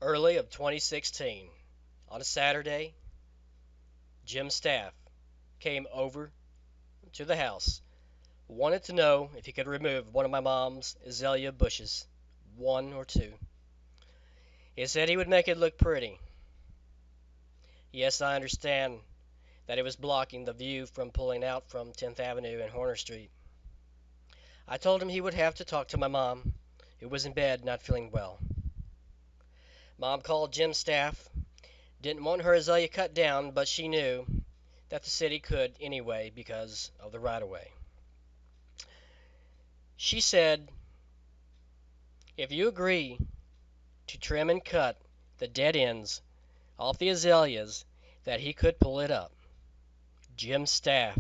Early of 2016, on a Saturday, Jim's staff came over to the house, wanted to know if he could remove one of my mom's azalea bushes, one or two. He said he would make it look pretty. Yes, I understand that it was blocking the view from pulling out from 10th Avenue and Horner Street. I told him he would have to talk to my mom, who was in bed not feeling well. Mom called Jim's staff, didn't want her azalea cut down, but she knew that the city could anyway because of the right-of-way. She said, if you agree to trim and cut the dead ends off the azaleas, that he could pull it up. Jim's staff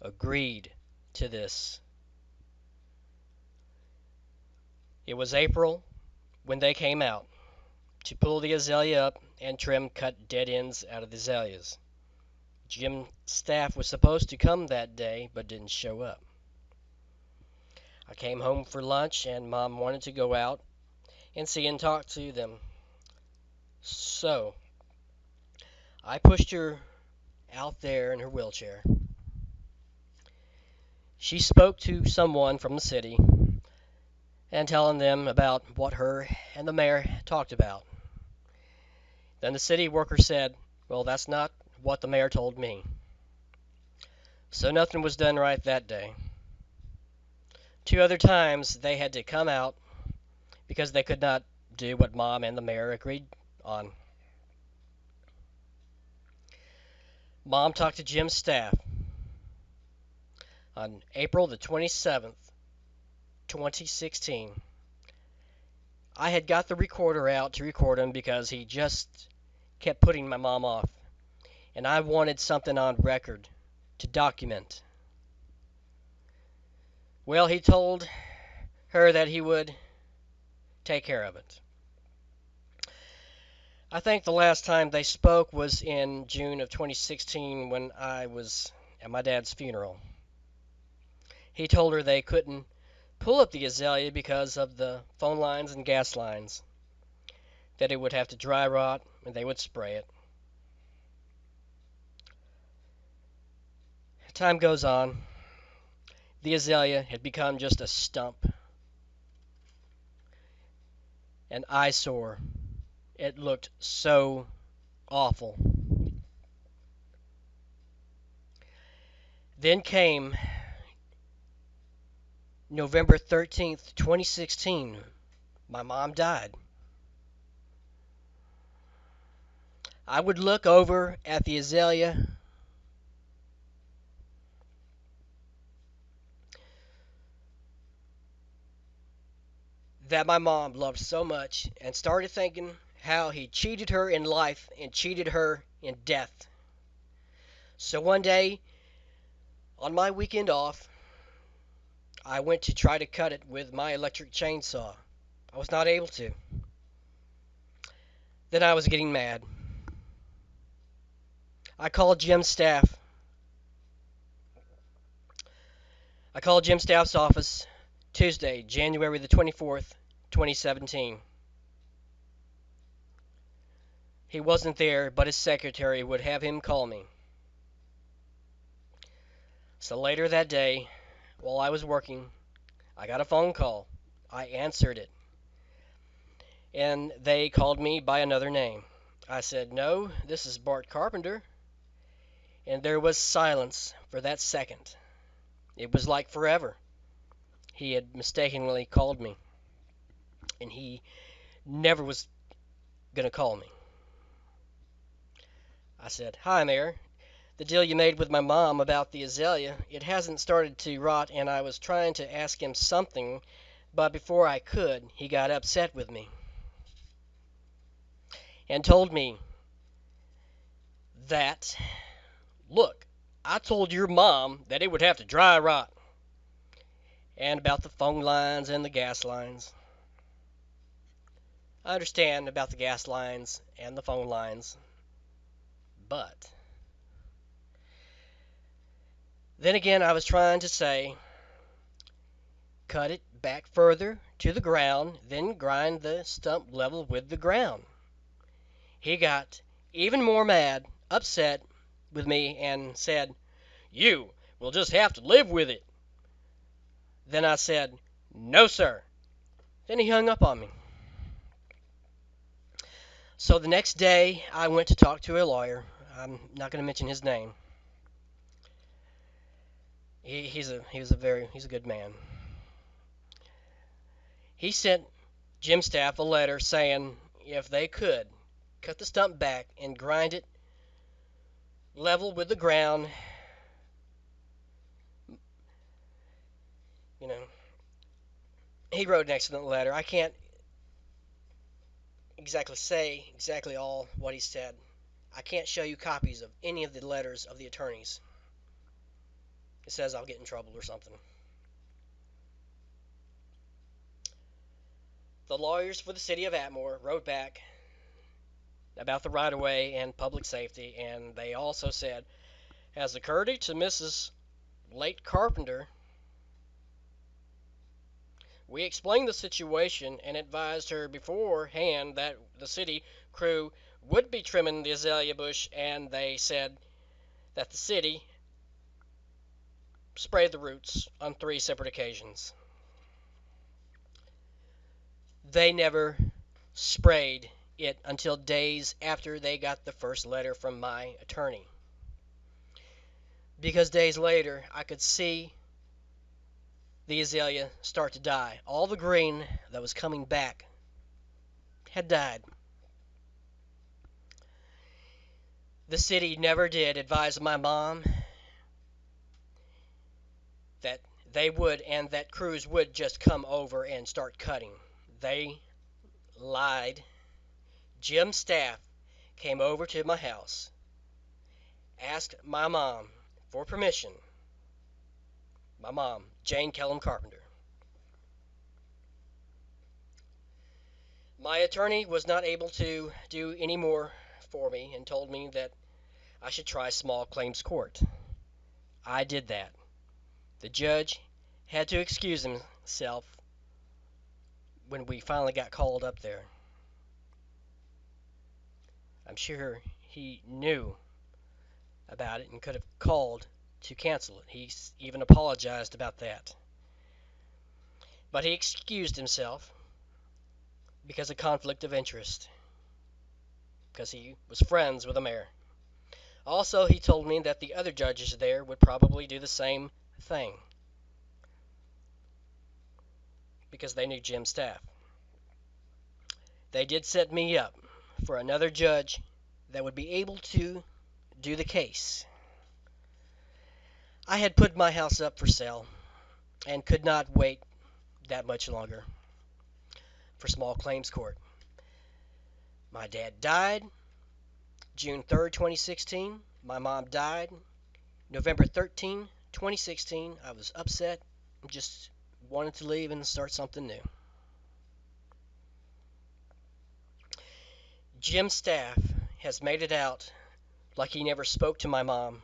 agreed to this. It was April when they came out to pull the azalea up and trim cut dead ends out of the azaleas. Jim's staff was supposed to come that day but didn't show up. I came home for lunch and Mom wanted to go out and see and talk to them. So I pushed her out there in her wheelchair. She spoke to someone from the city and telling them about what her and the mayor talked about. Then the city worker said, well, that's not what the mayor told me. So nothing was done right that day. 2 other times they had to come out because they could not do what Mom and the mayor agreed on. Mom talked to Jim's staff on April the 27th, 2016. I had got the recorder out to record him because he just kept putting my mom off, and I wanted something on record to document. Well, he told her that he would take care of it. I think the last time they spoke was in June of 2016 when I was at my dad's funeral. He told her they couldn't pull up the azalea because of the phone lines and gas lines, that it would have to dry rot and they would spray it. Time goes on. The azalea had become just a stump, an eyesore. It looked so awful. Then came November 13th, 2016. My mom died. I would look over at the azalea that my mom loved so much and started thinking how he cheated her in life and cheated her in death. So one day, on my weekend off, I went to try to cut it with my electric chainsaw. I was not able to. Then I was getting mad. I called Jim's staff. I called Jim's staff's office Tuesday, January the 24th, 2017. He wasn't there, but his secretary would have him call me. So later that day, while I was working, I got a phone call. I answered it. And they called me by another name. I said, no, this is Bart Carpenter. And there was silence for that second. It was like forever. He had mistakenly called me. And he never was going to call me. I said, hi, Mayor. The deal you made with my mom about the azalea, it hasn't started to rot, and I was trying to ask him something, but before I could, he got upset with me and told me that, look, I told your mom that it would have to dry rot, and about the phone lines and the gas lines. I understand about the gas lines and the phone lines, but then again, I was trying to say, cut it back further to the ground, then grind the stump level with the ground. he got even more mad, upset with me, and said, "You will just have to live with it." Then I said, "No, sir." Then he hung up on me. So the next day, I went to talk to a lawyer. I'm not going to mention his name. He's a good man. He sent Jim Staff a letter saying if they could cut the stump back and grind it level with the ground, you know, he wrote an excellent letter. I can't say exactly all what he said. I can't show you copies of any of the letters of the attorneys. It says I'll get in trouble or something. The lawyers for the city of Atmore wrote back about the right-of-way and public safety, and they also said, as a courtesy to Mrs. Late Carpenter, we explained the situation and advised her beforehand that the city crew would be trimming the azalea bush, and they said that the city sprayed the roots on 3 separate occasions. They never sprayed it until days after they got the first letter from my attorney. Because days later, I could see the azalea start to die. All the green that was coming back had died. The city never did advise my mom that they would and that crews would just come over and start cutting. They lied. Jim Staff came over to my house, asked my mom for permission. My mom, Jane Killam Carpenter. My attorney was not able to do any more for me and told me that I should try small claims court. I did that. The judge had to excuse himself when we finally got called up there. I'm sure he knew about it and could have called to cancel it. He even apologized about that. But he excused himself because of conflict of interest, because he was friends with the mayor. Also, he told me that the other judges there would probably do the same thing because they knew Jim Staff. They did set me up for another judge that would be able to do the case. I had put my house up for sale and could not wait that much longer for small claims court. My dad died June 3rd, 2016. My mom died November 13, 2016. I was upset and just wanted to leave and start something new. Jim Staff has made it out like he never spoke to my mom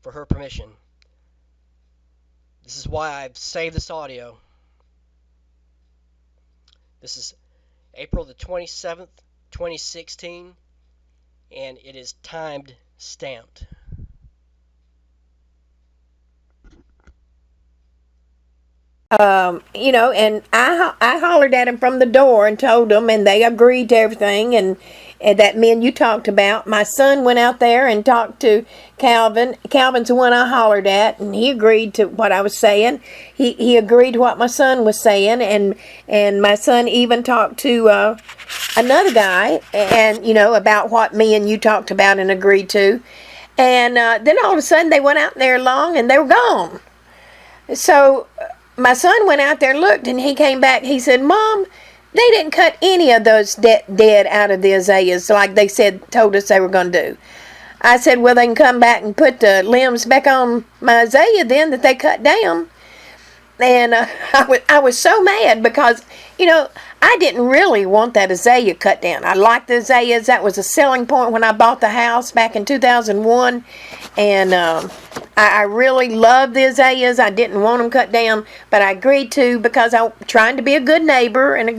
for her permission. This is why I've saved this audio. This is April the 27th, 2016, and it is timed stamped. And I hollered at him from the door and told them, and they agreed to everything, and that men you talked about. My son went out there and talked to Calvin. Calvin's the one I hollered at, and he agreed to what I was saying. He agreed to what my son was saying, and my son even talked to another guy, and about what me and you talked about and agreed to. And then all of a sudden they went out there long and they were gone. So my son went out there and looked, and he came back. He said, "Mom, they didn't cut any of those dead out of the azaleas like they told us they were going to do." I said, "Well, they can come back and put the limbs back on my azalea then that they cut down." And I was so mad because, I didn't really want that azalea cut down. I liked the azaleas. That was a selling point when I bought the house back in 2001. And I really loved the azaleas. I didn't want them cut down, but I agreed to because I'm trying to be a good neighbor and a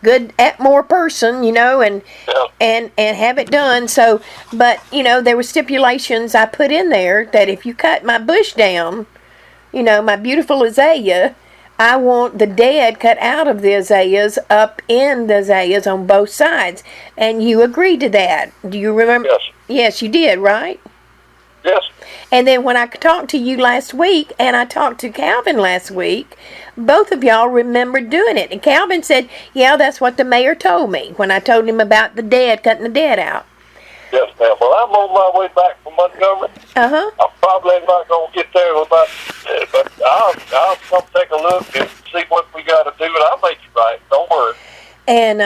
good Atmore person, and Yeah. and have it done. So, but there were stipulations I put in there that if you cut my bush down, my beautiful azalea, I want the dead cut out of the azaleas, up in the azaleas on both sides. And you agreed to that. Do you remember? Yes. Yes, you did, right? Yes. And then when I talked to you last week, and I talked to Calvin last week, both of y'all remembered doing it. And Calvin said, yeah, that's what the mayor told me when I told him about the dead, cutting the dead out. Yes, ma'am. Well, I'm on my way back from Montgomery. Uh-huh. I'm probably not going to get there about, but I'll come take a look and see what we got to do, and I'll make it right. Don't worry. And,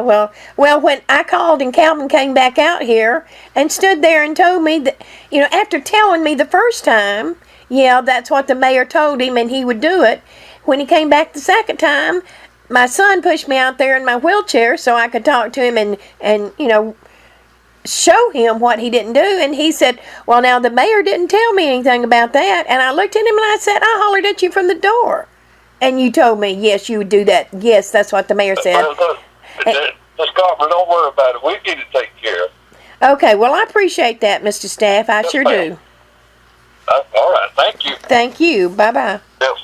well, when I called and Calvin came back out here and stood there and told me that, after telling me the first time, yeah, that's what the mayor told him and he would do it, when he came back the second time, my son pushed me out there in my wheelchair so I could talk to him and show him what he didn't do. And he said, well, now the mayor didn't tell me anything about that. And I looked at him and I said, I hollered at you from the door. And you told me, yes, you would do that. Yes, that's what the mayor said. Miss Carpenter, don't worry about it. We need to take care of it. Okay, well, I appreciate that, Mr. Staff. I Yes, sure ma'am. do. All right. Thank you. Thank you. Bye-bye. Yes.